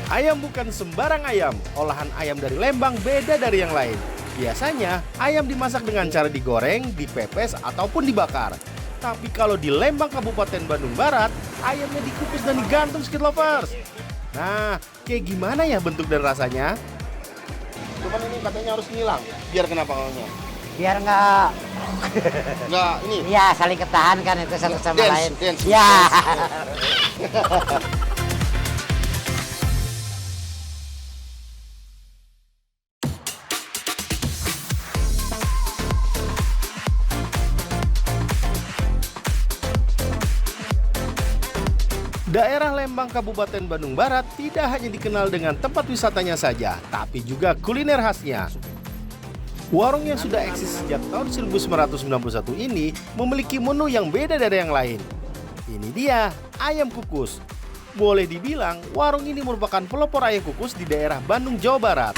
Ayam bukan sembarang ayam. Olahan ayam dari Lembang beda dari yang lain. Biasanya, ayam dimasak dengan cara digoreng, dipepes, ataupun dibakar. Tapi kalau di Lembang, Kabupaten Bandung Barat, ayamnya dikukus dan digantung Skit Lovers. Nah, kayak gimana ya bentuk dan rasanya? Cuman ini katanya harus ngilang. Biar kenapa kalaunya? Biar nggak Ini. ya saling ketahan kan itu satu sama lain. Dance. Ya. Daerah Lembang Kabupaten Bandung Barat tidak hanya dikenal dengan tempat wisatanya saja, tapi juga kuliner khasnya. Warung yang sudah eksis sejak tahun 1991 ini memiliki menu yang beda dari yang lain. Ini dia, ayam kukus. Boleh dibilang, warung ini merupakan pelopor ayam kukus di daerah Bandung, Jawa Barat.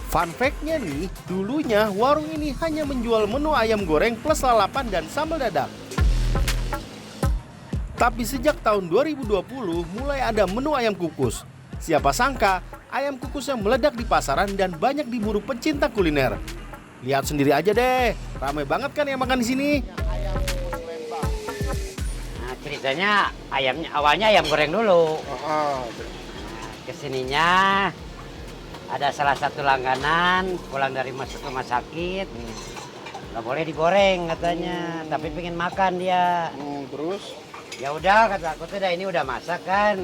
Fun fact-nya nih, dulunya warung ini hanya menjual menu ayam goreng plus lalapan dan sambal dadak. Tapi sejak tahun 2020 mulai ada menu ayam kukus. Siapa sangka ayam kukus yang meledak di pasaran dan banyak diburu pecinta kuliner. Lihat sendiri aja deh, ramai banget kan yang makan di sini. Nah, ceritanya awalnya ayam goreng dulu. Kesininya ada salah satu langganan pulang dari masuk rumah sakit. Nggak boleh digoreng katanya, tapi pengen makan dia. Terus? Ya udah kata aku tuh ini udah masak kan,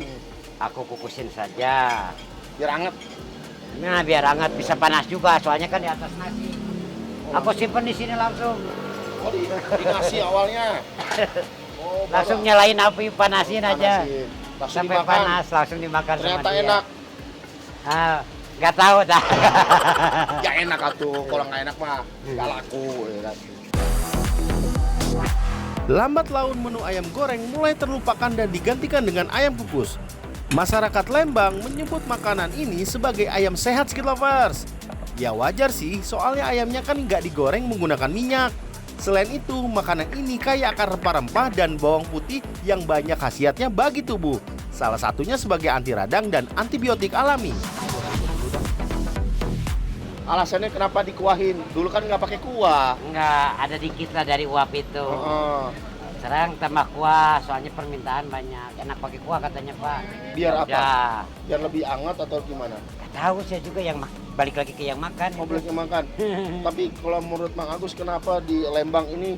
aku kukusin saja. Biar anget. Nah biar hangat bisa panas juga, soalnya kan di atas nasi. Aku simpen di sini langsung. Oh di nasi awalnya. Langsung nyalain api, panasin aja. Langsung Sampai dimakan. panas, langsung dimakan Ternyata sama dia. enak. Ah, nggak tahu dah. Ya enak atuh, kalau nggak enak mah nggak laku. Ya kan? Lambat laun menu ayam goreng mulai terlupakan dan digantikan dengan ayam kukus. Masyarakat Lembang menyebut makanan ini sebagai ayam sehat Skit Lovers. Ya wajar sih, soalnya ayamnya kan nggak digoreng menggunakan minyak. Selain itu, makanan ini kaya akan rempah-rempah dan bawang putih yang banyak khasiatnya bagi tubuh. Salah satunya sebagai anti radang dan antibiotik alami. Alasannya kenapa dikuahin? Dulu kan nggak pakai kuah. Nggak, ada dikit lah dari uap itu. Sekarang tambah kuah, soalnya permintaan banyak. Enak pakai kuah katanya Pak. Biar Ya apa? udah. Biar lebih hangat atau gimana? Nggak tahu saya juga yang balik lagi ke yang makan. Mau beli makan. Tapi kalau menurut Mang Agus, kenapa di Lembang ini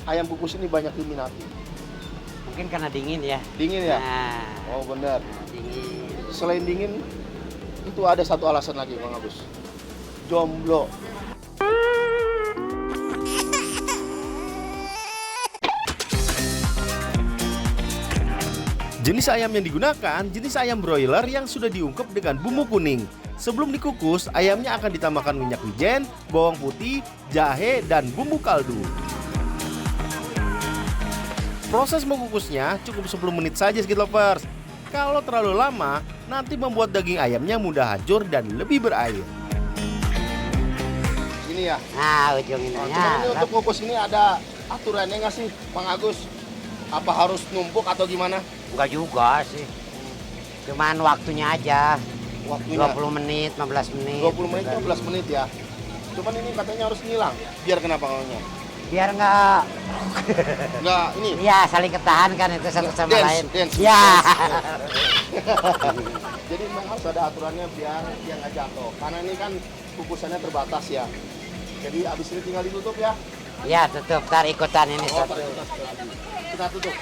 ayam kukus ini banyak diminati? Mungkin karena dingin ya. Dingin ya? Nah, Oh benar. dingin. Selain dingin, itu ada satu alasan lagi Mang Agus. Jomblo. Jenis ayam yang digunakan, jenis ayam broiler yang sudah diungkep dengan bumbu kuning. Sebelum dikukus, ayamnya akan ditambahkan minyak wijen, bawang putih, jahe, dan bumbu kaldu. Proses mengukusnya cukup 10 menit saja Skit Lovers. Kalau terlalu lama, nanti membuat daging ayamnya mudah hancur dan lebih berair. Ini ya? Nah, ujung ininya. Cuman ini untuk ngukus ini ada aturannya nggak sih, Mang Agus? Apa harus numpuk atau gimana? Enggak juga sih. Cuman waktunya aja. Waktunya 20 menit, 15 menit. 20 menit, 15 menit ya. Cuman ini katanya harus ngilang. Biar kenapa kalaunya? Biar nggak Nggak ini. ya saling ketahan kan itu satu sama lain. Dance. Ya. Jadi memang harus ada aturannya biar dia nggak jatuh. Karena ini kan kukusannya terbatas ya. Jadi abis ini tinggal ditutup ya. Ya, tutup. Ntar ikutan ini Oh, satu. kita tutup.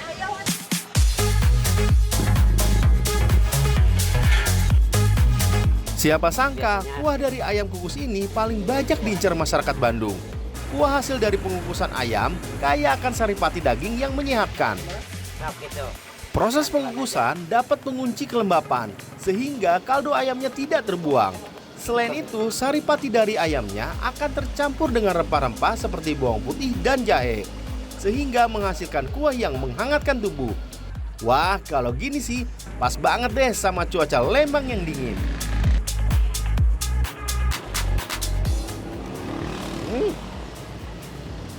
Siapa sangka kuah dari ayam kukus ini paling banyak diincar masyarakat Bandung. Kuah hasil dari pengukusan ayam kaya akan saripati daging yang menyehatkan. Nah, gitu. Proses pengukusan dapat mengunci kelembapan sehingga kaldu ayamnya tidak terbuang. Selain itu, saripati dari ayamnya akan tercampur dengan rempah-rempah seperti bawang putih dan jahe sehingga menghasilkan kuah yang menghangatkan tubuh. Wah, kalau gini sih pas banget deh sama cuaca Lembang yang dingin.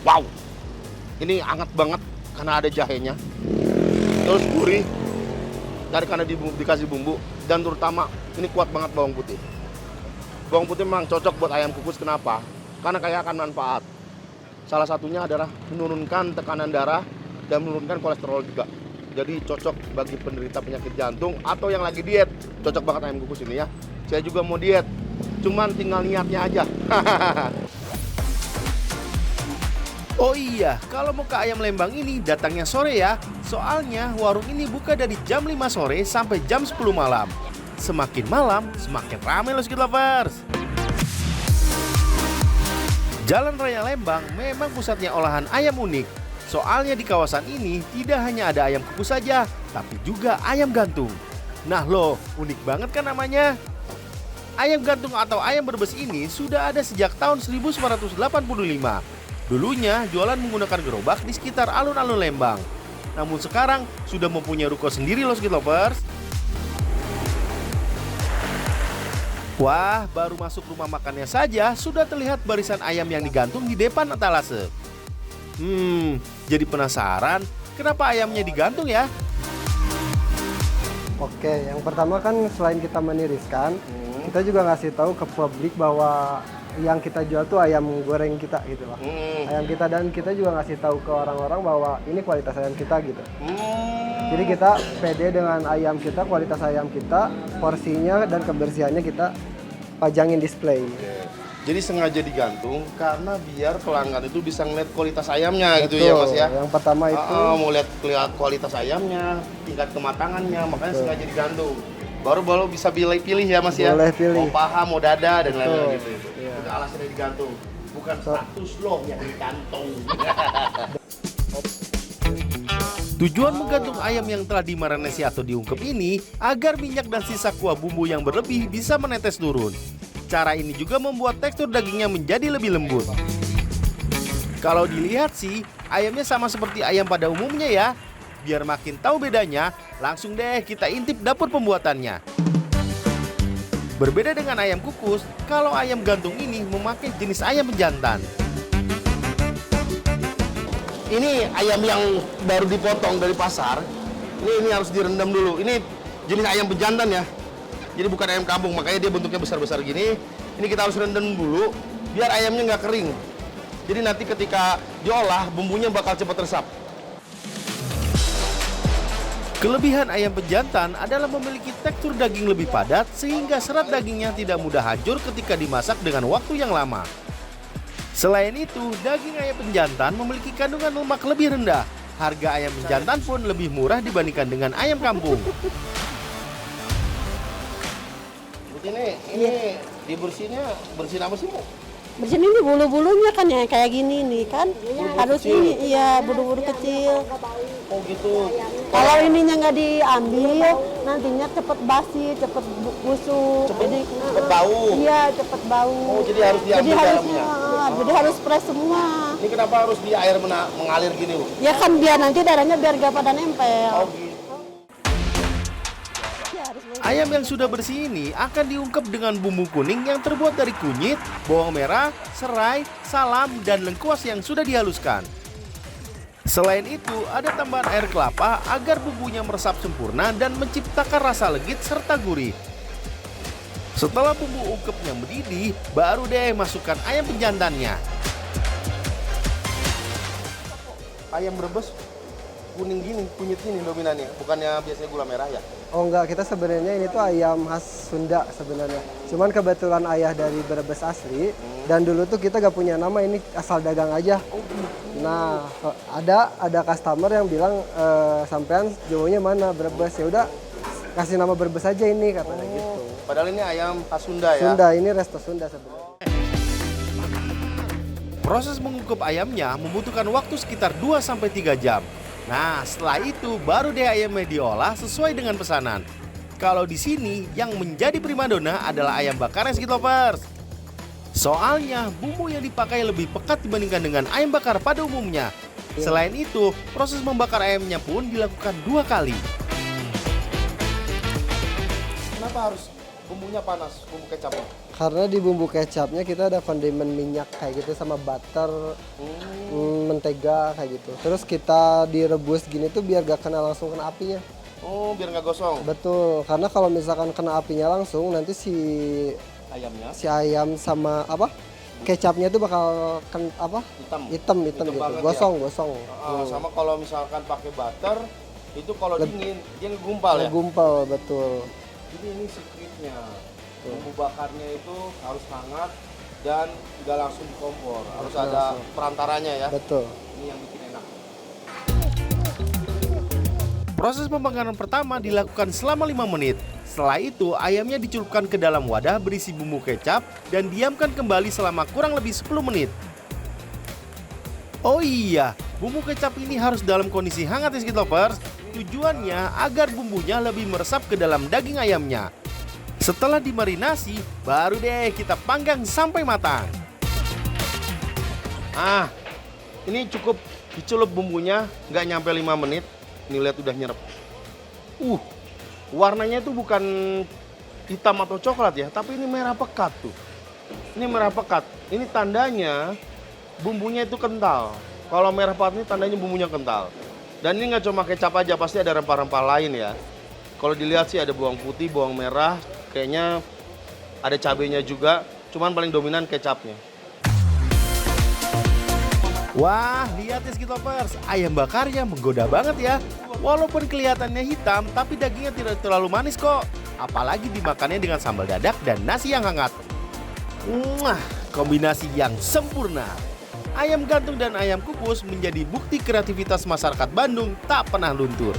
Wow, ini hangat banget karena ada jahenya. Terus gurih dari karena dikasih bumbu. dan terutama ini kuat banget bawang putih. Bawang putih memang cocok buat ayam kukus, kenapa? Karena kaya akan manfaat. Salah satunya adalah menurunkan tekanan darah dan menurunkan kolesterol juga. Jadi cocok bagi penderita penyakit jantung atau yang lagi diet. Cocok banget ayam kukus ini ya. Saya juga mau diet, cuman tinggal niatnya aja. Oh iya, kalau mau ke ayam Lembang ini datangnya sore ya. Soalnya warung ini buka dari jam 5 sore sampai jam 10 malam. Semakin malam, semakin ramai loh Skit Lovers. Jalan Raya Lembang memang pusatnya olahan ayam unik. Soalnya di kawasan ini tidak hanya ada ayam kukus saja, tapi juga ayam gantung. Nah loh, unik banget kan namanya? Ayam gantung atau ayam berbes ini sudah ada sejak tahun 1985. Dulunya jualan menggunakan gerobak di sekitar alun-alun Lembang. Namun sekarang sudah mempunyai ruko sendiri loh Skit Lovers. Wah, baru masuk rumah makannya saja sudah terlihat barisan ayam yang digantung di depan etalase. Jadi penasaran kenapa ayamnya digantung ya? Oke, yang pertama kan selain kita meniriskan, kita juga ngasih tahu ke publik bahwa yang kita jual tuh ayam goreng kita gitu loh. Ayam kita, dan kita juga ngasih tahu ke orang-orang bahwa ini kualitas ayam kita gitu. Jadi kita pede dengan ayam kita, kualitas ayam kita, porsinya dan kebersihannya kita pajangin display. Jadi sengaja digantung karena biar pelanggan itu bisa ngeliat kualitas ayamnya. Betul, gitu ya Mas ya. Yang pertama itu mau lihat kualitas ayamnya, tingkat kematangannya, makanya betul, sengaja digantung. Baru bisa pilih ya Mas ya. Boleh pilih. Mau paha, mau dada dan lain-lain gitu. Iya. Itu alasannya digantung. Bukan status loh yang digantung. Tujuan menggantung ayam yang telah dimarinasi atau diungkep ini agar minyak dan sisa kuah bumbu yang berlebih bisa menetes turun. Cara ini juga membuat tekstur dagingnya menjadi lebih lembut. Kalau dilihat sih, ayamnya sama seperti ayam pada umumnya ya. Biar makin tahu bedanya, langsung deh kita intip dapur pembuatannya. Berbeda dengan ayam kukus, kalau ayam gantung ini memakai jenis ayam pejantan. Ini ayam yang baru dipotong dari pasar. Ini harus direndam dulu. Ini jenis ayam pejantan ya. Jadi bukan ayam kampung, makanya dia bentuknya besar-besar gini. Ini kita harus rendam dulu, biar ayamnya nggak kering. Jadi nanti ketika diolah, bumbunya bakal cepat resap. Kelebihan ayam pejantan adalah memiliki tekstur daging lebih padat, sehingga serat dagingnya tidak mudah hancur ketika dimasak dengan waktu yang lama. Selain itu, daging ayam pejantan memiliki kandungan lemak lebih rendah. Harga ayam pejantan pun lebih murah dibandingkan dengan ayam kampung. Ini dibersihinnya, bersihin apa sih Bu? Bersihin ini bulu-bulunya kan ya kayak gini nih kan. Harus kecil. ini iya bulu-bulu kecil. Oh gitu. Kalau ininya nggak diambil, nantinya cepet basi, cepet busuk. Cepet bau. Iya, cepet bau. Oh, jadi harus diambil dalamnya. Jadi harus fresh semua. Ini kenapa harus di air mengalir gini Bu? Ya kan biar nanti darahnya biar gak pada nempel. Oh gitu. Ayam yang sudah bersih ini akan diungkep dengan bumbu kuning yang terbuat dari kunyit, bawang merah, serai, salam, dan lengkuas yang sudah dihaluskan. Selain itu, ada tambahan air kelapa agar bumbunya meresap sempurna dan menciptakan rasa legit serta gurih. Setelah bumbu ungkepnya mendidih, baru deh masukkan ayam pejantannya. Ayam Brebes kuning gini, kunyit gini dominannya, bukannya biasanya gula merah ya? oh enggak, kita sebenarnya ini tuh ayam khas Sunda sebenarnya. Cuman kebetulan ayah dari Brebes asli, dan dulu tuh kita gak punya nama, ini asal dagang aja. Nah, ada customer yang bilang sampean Jawanya mana Brebes, ya udah kasih nama Brebes aja ini katanya gitu. Padahal ini ayam khas Sunda ya? Sunda, ini resto Sunda sebenarnya. Proses mengungkep ayamnya membutuhkan waktu sekitar 2-3 jam. Nah, setelah itu baru deh ayamnya diolah sesuai dengan pesanan. Kalau di sini yang menjadi primadona adalah ayam bakar Skit Lovers. Soalnya bumbu yang dipakai lebih pekat dibandingkan dengan ayam bakar pada umumnya. Selain itu, proses membakar ayamnya pun dilakukan 2 kali. Kenapa harus bumbunya panas, bumbu kecapnya? Karena di bumbu kecapnya kita ada kondimen minyak kayak gitu sama butter, mentega kayak gitu. Terus kita direbus gini tuh biar gak kena langsung kena apinya. Oh, biar nggak gosong Betul, karena kalau misalkan kena apinya langsung nanti si ayamnya. ayam sama kecapnya itu bakal hitam Hitam gitu, banget gosong. Sama kalau misalkan pakai butter, itu kalau dingin dia ngegumpal ya. Gumpal, betul. Jadi ini secretnya. Bumbu bakarnya itu harus hangat dan nggak langsung di kompor. Harus ada perantaranya ya. Betul. Ini yang bikin enak. Proses pembakaran pertama dilakukan selama 5 menit. Setelah itu, ayamnya dicelupkan ke dalam wadah berisi bumbu kecap dan diamkan kembali selama kurang lebih 10 menit. Oh iya, bumbu kecap ini harus dalam kondisi hangat ya Skit Lovers. Tujuannya agar bumbunya lebih meresap ke dalam daging ayamnya. Setelah dimarinasi, baru deh kita panggang sampai matang. Ini cukup dicelup bumbunya, nggak nyampe 5 menit. Ini lihat udah nyerep. Warnanya itu bukan hitam atau coklat ya, tapi ini merah pekat tuh. Ini merah pekat. Ini tandanya bumbunya itu kental. Kalau merah pekat ini tandanya bumbunya kental. Dan ini nggak cuma kecap aja, pasti ada rempah-rempah lain ya. Kalau dilihat sih ada bawang putih, bawang merah, kayaknya ada cabenya juga. Cuman paling dominan kecapnya. Wah, lihat ya Skit Lovers, ayam bakarnya menggoda banget ya. Walaupun kelihatannya hitam, tapi dagingnya tidak terlalu manis kok. Apalagi dimakannya dengan sambal dadak dan nasi yang hangat. Kombinasi yang sempurna. Ayam gantung dan ayam kukus menjadi bukti kreativitas masyarakat Bandung tak pernah luntur.